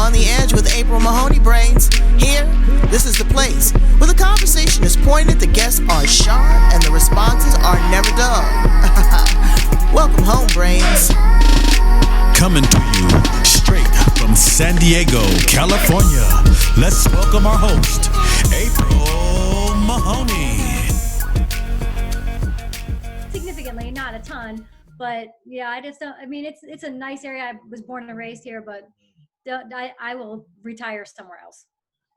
On the Edge with April Mahoney Brains. Here, this is the place where the conversation is pointed, the guests are sharp, and the responses are never dull. Welcome home, Brains. Coming to you straight from San Diego, California. Let's welcome our host, April Mahoney. Significantly, not a ton, but yeah, I just don't. I mean, it's a nice area. I was born and raised here, but I will retire somewhere else.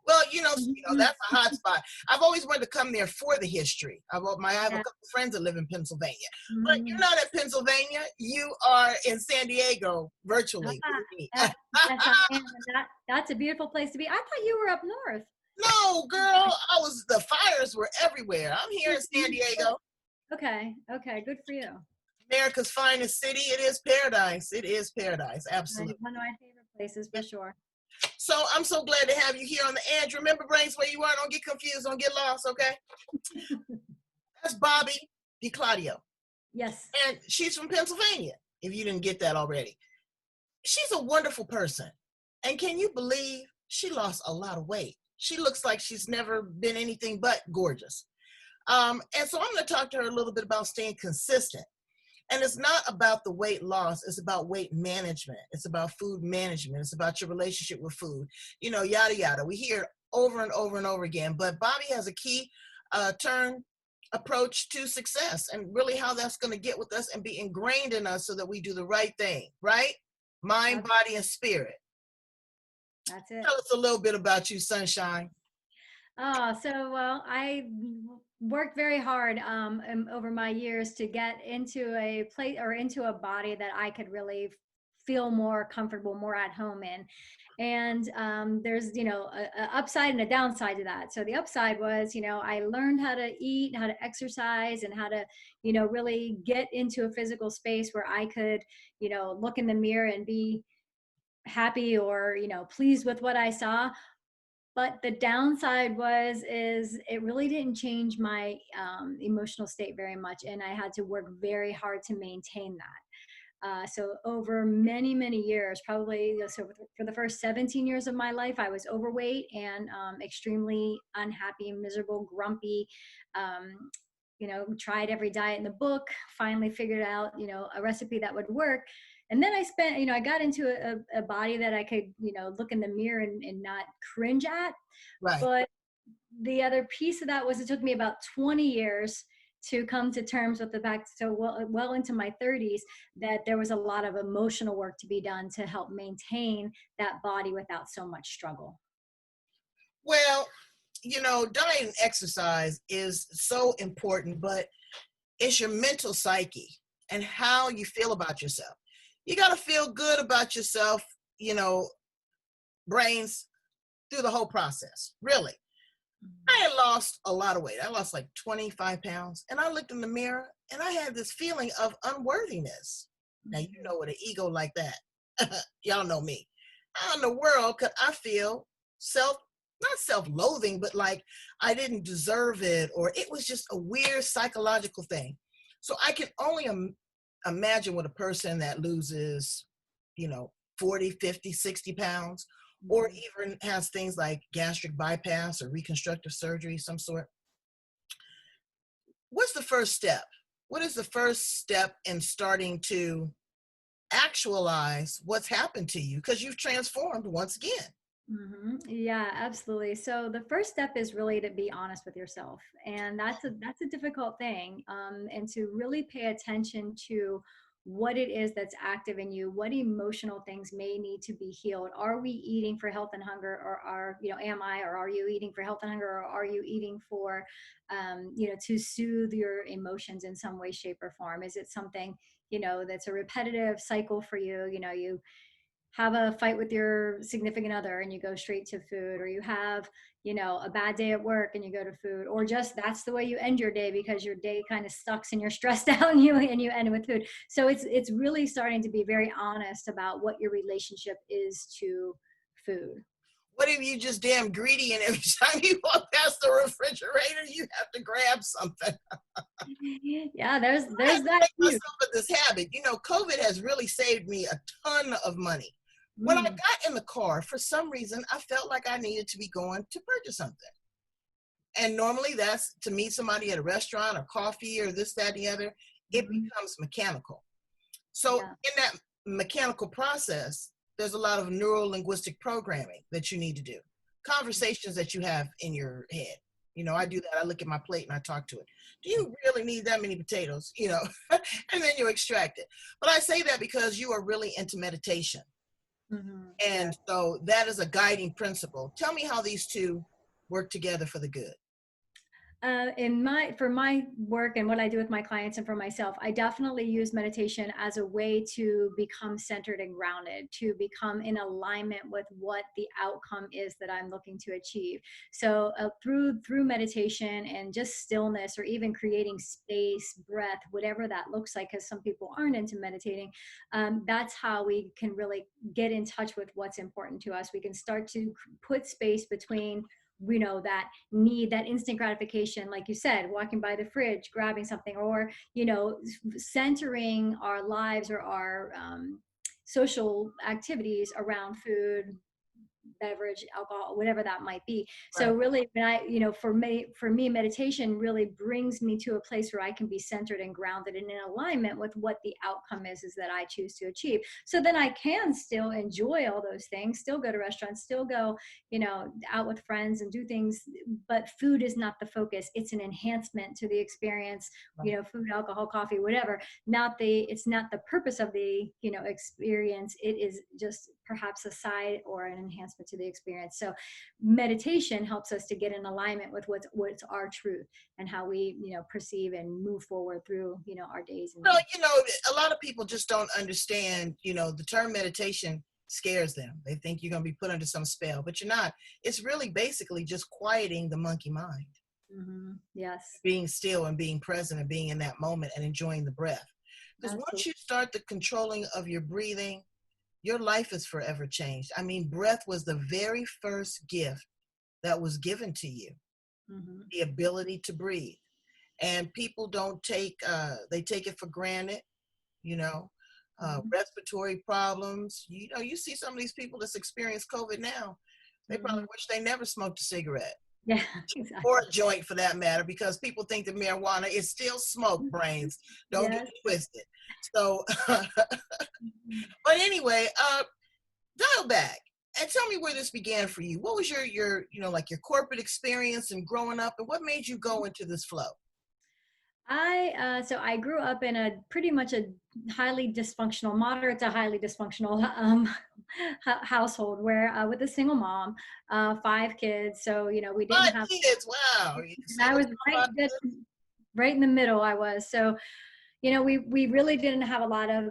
Well, that's a hot spot. I've always wanted to come there for the history. I have a couple friends that live in Pennsylvania. Mm-hmm. But you're not in Pennsylvania. You are in San Diego virtually. That's a beautiful place to be. I thought you were up north. No, girl. The fires were everywhere. I'm here in San Diego. Okay. Good for you. America's finest city. It is paradise. It is paradise. Absolutely. One of my favorite places for sure. So I'm so glad to have you here on the edge. Remember, Brains, where you are. Don't get confused. Don't get lost, okay? That's Bobbi DiClaudio. Yes. And she's from Pennsylvania, if you didn't get that already. She's a wonderful person. And can you believe she lost a lot of weight? She looks like she's never been anything but gorgeous. And so I'm going to talk to her a little bit about staying consistent. And it's not about the weight loss. It's about weight management. It's about food management. It's about your relationship with food, yada, yada. We hear it over and over and over again. But Bobbi has a key turn approach to success and really how that's going to get with us and be ingrained in us so that we do the right thing, right? Mind, body, and spirit. That's it. Tell us a little bit about you, Sunshine. I worked very hard over my years to get into a place or into a body that I could really feel more comfortable, more at home in. And there's, a upside and a downside to that. So the upside was, I learned how to eat, how to exercise, and how to, really get into a physical space where I could, look in the mirror and be happy or, pleased with what I saw. But the downside is it really didn't change my emotional state very much. And I had to work very hard to maintain that. So over many, many years, probably for the first 17 years of my life, I was overweight and extremely unhappy, miserable, grumpy, tried every diet in the book, finally figured out, a recipe that would work. And then I got into a body that I could, look in the mirror and not cringe at. Right. But the other piece of that was it took me about 20 years to come to terms with the fact, so well into my 30s, that there was a lot of emotional work to be done to help maintain that body without so much struggle. Well, diet and exercise is so important, but it's your mental psyche and how you feel about yourself. You got to feel good about yourself, Brains, through the whole process, really. I had lost a lot of weight. I lost like 25 pounds. And I looked in the mirror and I had this feeling of unworthiness. Now, you know what an ego like that. Y'all know me. How in the world could I feel not self-loathing, but like I didn't deserve it, or it was just a weird psychological thing. So I can only imagine what a person that loses, 40, 50, 60 pounds, or even has things like gastric bypass or reconstructive surgery of some sort. What's the first step? What is the first step in starting to actualize what's happened to you? Because you've transformed once again. Mm-hmm. Yeah, absolutely. So the first step is really to be honest with yourself. And that's a difficult thing. And to really pay attention to what it is that's active in you, what emotional things may need to be healed. Are we eating for health and hunger, or are you eating for health and hunger, or are you eating for, to soothe your emotions in some way, shape, or form? Is it something, that's a repetitive cycle for you? You have a fight with your significant other and you go straight to food, or you have, a bad day at work and you go to food, or just that's the way you end your day because your day kind of sucks and you're stressed out and you end it with food. So it's really starting to be very honest about what your relationship is to food. What if you just damn greedy and every time you walk past the refrigerator, you have to grab something? Yeah, there's that. Myself with this habit. COVID has really saved me a ton of money. When I got in the car, for some reason, I felt like I needed to be going to purchase something. And normally that's to meet somebody at a restaurant or coffee or this, that, and the other. It becomes mechanical. So in that mechanical process, there's a lot of neuro-linguistic programming that you need to do. Conversations that you have in your head. You know, I do that. I look at my plate and I talk to it. Do you really need that many potatoes? You know, and then you extract it. But I say that because you are really into meditation. And so that is a guiding principle. Tell me how these two work together for the good. For my work and what I do with my clients and for myself, I definitely use meditation as a way to become centered and grounded, to become in alignment with what the outcome is that I'm looking to achieve. So through meditation and just stillness, or even creating space, breath, whatever that looks like, because some people aren't into meditating, that's how we can really get in touch with what's important to us. We can start to put space between, you know, that need, that instant gratification, like you said, walking by the fridge, grabbing something, or, you know, centering our lives or our social activities around food, beverage, alcohol, whatever that might be. Right. So really, when I, you know, for me, meditation really brings me to a place where I can be centered and grounded and in alignment with what the outcome is that I choose to achieve. So then I can still enjoy all those things, still go to restaurants, still go, you know, out with friends and do things, but food is not the focus. It's an enhancement to the experience, right. You know, food, alcohol, coffee, whatever, it's not the purpose of the, you know, experience. It is just perhaps a side or an enhancement to the experience. So meditation helps us to get in alignment with what's our truth and how we, you know, perceive and move forward through, you know, our days. Well, you know, a lot of people just don't understand, you know, the term meditation scares them. They think you're going to be put under some spell, but you're not. It's really basically just quieting the monkey mind. Yes. Being still and being present and being in that moment and enjoying the breath. Because once you start the controlling of your breathing, your life is forever changed. I mean, breath was the very first gift that was given to you, the ability to breathe. And people don't take, they take it for granted, you know, respiratory problems. You know, you see some of these people that's experienced COVID now, they probably wish they never smoked a cigarette. Yeah, exactly. Or a joint for that matter, because people think that marijuana is still smoke, brains. Don't get it twisted. So, but anyway, dial back and tell me where this began for you. What was your, you know, like your corporate experience and growing up, and what made you go into this flow? So I grew up in a pretty much a highly dysfunctional, moderate to highly dysfunctional household where with a single mom, 5 kids. So, you know, we didn't 5 have kids. Wow. I was right in the middle. I was. So, you know, we really didn't have a lot of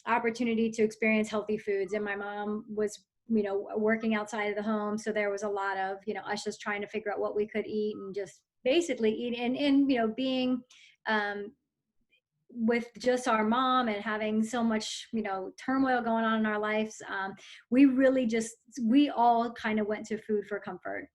opportunity to experience healthy foods. And my mom was, you know, working outside of the home. So there was a lot of, you know, us just trying to figure out what we could eat and just basically eat and you know, being with just our mom and having so much, you know, turmoil going on in our lives. We all kind of went to food for comfort.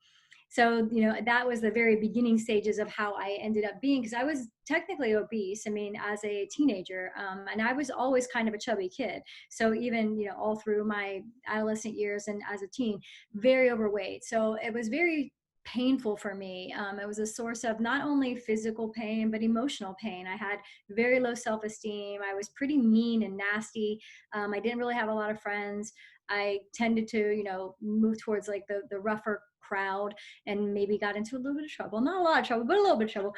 So, you know, that was the very beginning stages of how I ended up being, because I was technically obese, I mean, as a teenager, and I was always kind of a chubby kid. So even, you know, all through my adolescent years and as a teen, very overweight. So it was very painful for me. It was a source of not only physical pain, but emotional pain. I had very low self-esteem. I was pretty mean and nasty. I didn't really have a lot of friends. I tended to, you know, move towards like the rougher crowd and maybe got into a little bit of trouble. Not a lot of trouble, but a little bit of trouble.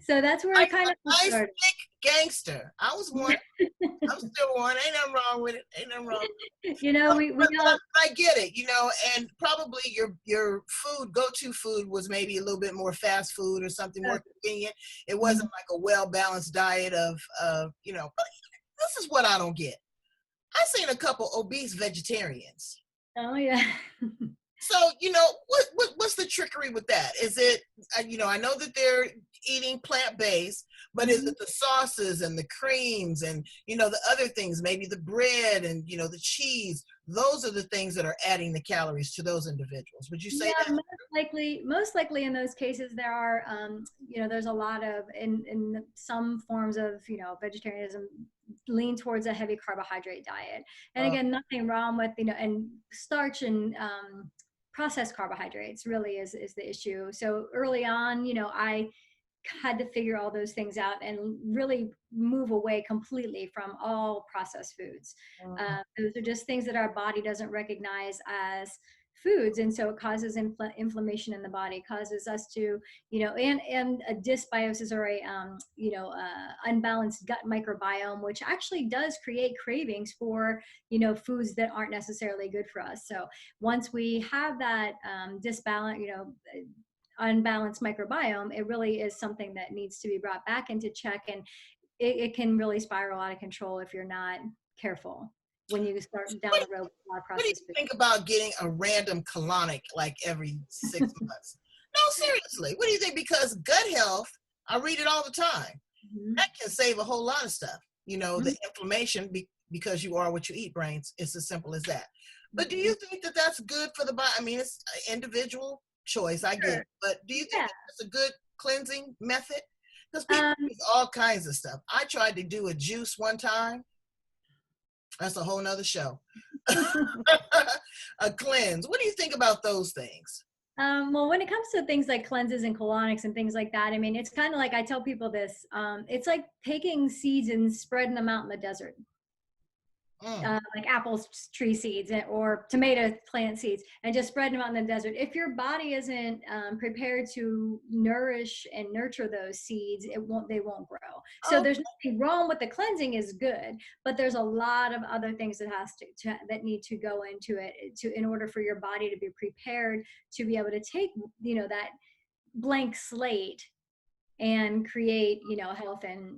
So that's where I kind of started. Gangster. I was one. I'm still one. Ain't nothing wrong with it. Ain't nothing wrong with it. You know, I get it, you know, and probably your food, go-to food was maybe a little bit more fast food or something more convenient. It wasn't like a well-balanced diet of, you know, but this is what I don't get. I've seen a couple obese vegetarians. Oh, yeah. So, you know, what's the trickery with that? Is it, you know, I know that they're eating plant-based, but is it the sauces and the creams and, you know, the other things, maybe the bread and, you know, the cheese? Those are the things that are adding the calories to those individuals. Would you say that? Most likely in those cases, there are, you know, there's a lot of, in some forms of, you know, vegetarianism, lean towards a heavy carbohydrate diet. And Uh, again, nothing wrong with, and starch and processed carbohydrates really is the issue. So early on, I had to figure all those things out and really move away completely from all processed foods. Those are just things that our body doesn't recognize as foods, and so it causes inflammation in the body, causes us to, and a dysbiosis, or a unbalanced gut microbiome, which actually does create cravings for foods that aren't necessarily good for us. So once we have that disbalance, unbalanced microbiome, it really is something that needs to be brought back into check, and it can really spiral out of control if you're not careful when you start down the road with a lot of what do you processed food. think about getting a random colonic like every 6 months? No, seriously. What do you think? Because gut health, I read it all the time. That can save a whole lot of stuff. The inflammation, because you are what you eat, brains. It's as simple as that. But do you think that that's good for the body? I mean, it's an individual choice, I get it. But do you think it's a good cleansing method? Because people use all kinds of stuff. I tried to do a juice one time. That's a whole nother show. A cleanse. What do you think about those things? Well, when it comes to things like cleanses and colonics and things like that, I mean, it's kind of like, I tell people this, it's like taking seeds and spreading them out in the desert. Like apple tree seeds or tomato plant seeds, and just spread them out in the desert. If your body isn't prepared to nourish and nurture those seeds, they won't grow. So there's nothing wrong with the cleansing, is good, but there's a lot of other things that need to go into it in order for your body to be prepared to be able to take that blank slate and create health and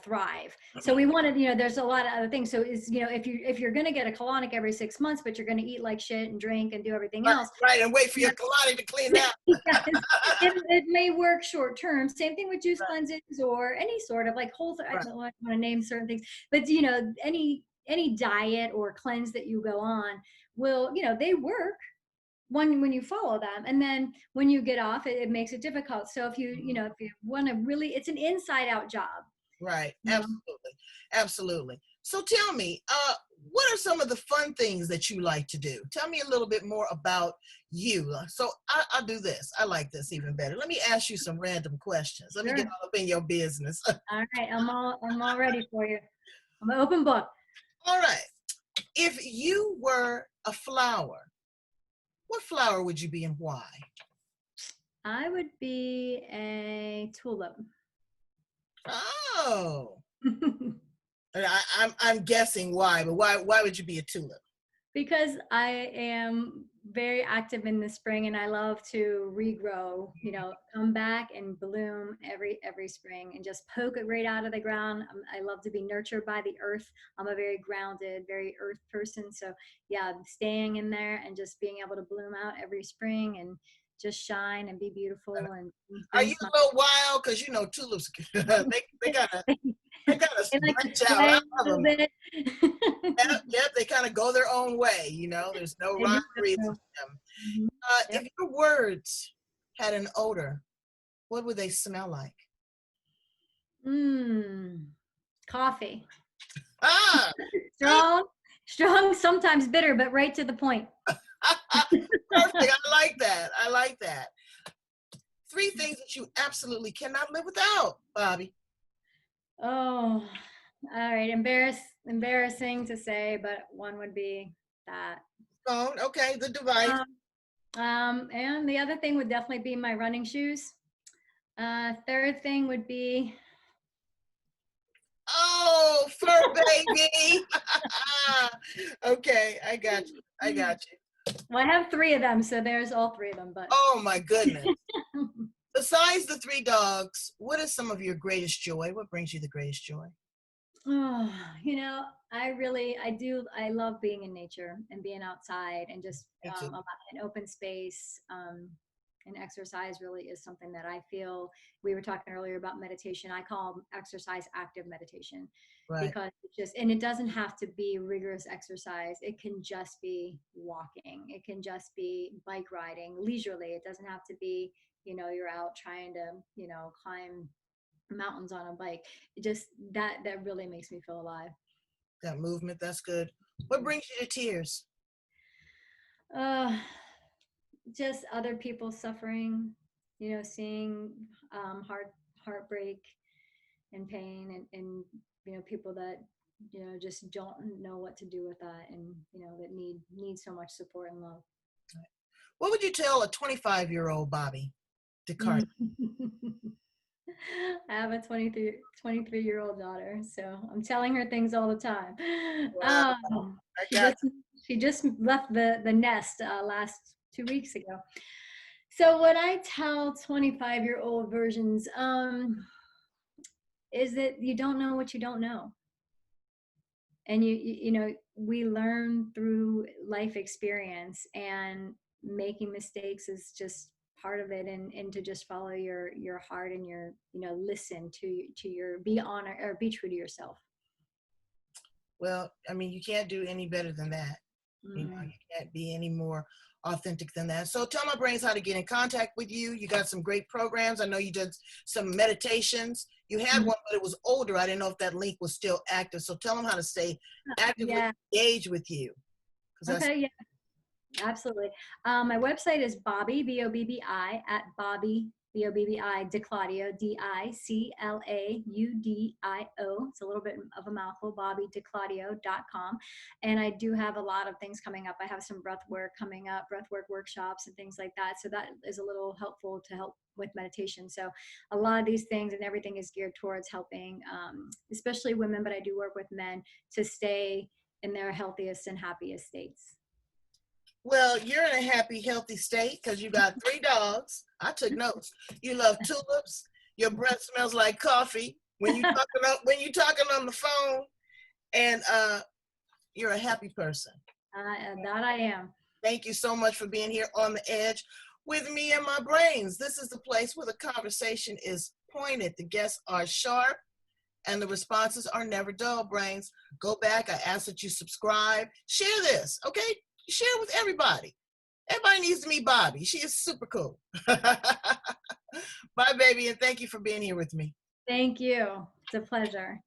thrive. So we wanted, there's a lot of other things. So is, if you're going to get a colonic every 6 months, but you're going to eat like shit and drink and do everything else. Right. And wait for your colonic to clean out. it may work short term. Same thing with juice cleanses or any sort of like I don't want to name certain things, but any diet or cleanse that you go on will, they work when you follow them, and then when you get off, it makes it difficult. So if you want to really, it's an inside out job. Right. Absolutely. So tell me, what are some of the fun things that you like to do? Tell me a little bit more about you. So I'll do this. I like this even better. Let me ask you some random questions. Let me get all up in your business. All right. I'm all ready for you. I'm an open book. All right. If you were a flower, what flower would you be and why? I would be a tulip. Oh. I'm guessing why, but why would you be a tulip? Because I am very active in the spring, and I love to regrow, come back and bloom every spring and just poke it right out of the ground. I love to be nurtured by the earth. I'm a very grounded, very earth person. So yeah, staying in there and just being able to bloom out every spring and just shine and be beautiful. And are you a little wild? Because tulips, they gotta branch out. I love them. Yep, they kind of go their own way. There's no rhyme or reason to them. If your words had an odor, what would they smell like? Coffee. Ah, strong, sometimes bitter, but right to the point. perfect. I like that. 3 things that you absolutely cannot live without, Bobbi. Oh, all right. Embarrassing to say, but one would be that. Phone, okay, the device. And the other thing would definitely be my running shoes. Third thing would be. Oh, fur baby. Okay, I got you. Well, I have 3 of them, so there's all 3 of them. But oh my goodness. Besides the 3 dogs, what is some of your greatest joy? What brings you the greatest joy? Oh, I love being in nature and being outside and just an open space. And exercise really is something that I feel. We were talking earlier about meditation. I call exercise active meditation, because and it doesn't have to be rigorous exercise. It can just be walking. It can just be bike riding leisurely. It doesn't have to be, you're out trying to, climb mountains on a bike. It just that really makes me feel alive. That movement, that's good. What brings you to tears? Uh, just other people suffering, seeing heartbreak and pain, and people that just don't know what to do with that, and that need so much support and love. What would you tell a 25-year-old Bobbi DiClaudio? I have a 23-year-old daughter, so I'm telling her things all the time. Wow, I got She just left the nest last 2 weeks ago. So what I tell 25-year-old versions is that you don't know what you don't know, and we learn through life experience, and making mistakes is just part of it, and to just follow your heart, and your listen to your, be honest, or be true to yourself. Well, I mean, you can't do any better than that. You can't be any more authentic than that. So tell my brains how to get in contact with you. You got some great programs. I know you did some meditations. You had one, but it was older. I didn't know if that link was still active. So tell them how to stay actively engaged with you. Okay, yeah, absolutely. My website is Bobbi, Bobbi, at Bobbi, Bobbi DiClaudio, DiClaudio. It's a little bit of a mouthful, BobbiDiClaudio.com. And I do have a lot of things coming up. I have some breath work coming up, breath work workshops and things like that. So that is a little helpful to help with meditation. So a lot of these things and everything is geared towards helping, especially women, but I do work with men to stay in their healthiest and happiest states. Well, you're in a happy, healthy state because you got 3 dogs. I took notes. You love tulips. Your breath smells like coffee when you talking on the phone, and you're a happy person. That I am. Thank you so much for being here on the edge with me and my brains. This is the place where the conversation is pointed. The guests are sharp, and the responses are never dull. Brains, go back. I ask that you subscribe. Share this, okay? Share it with everybody. Everybody needs to meet Bobbi. She is super cool. Bye, baby, and thank you for being here with me. Thank you. It's a pleasure.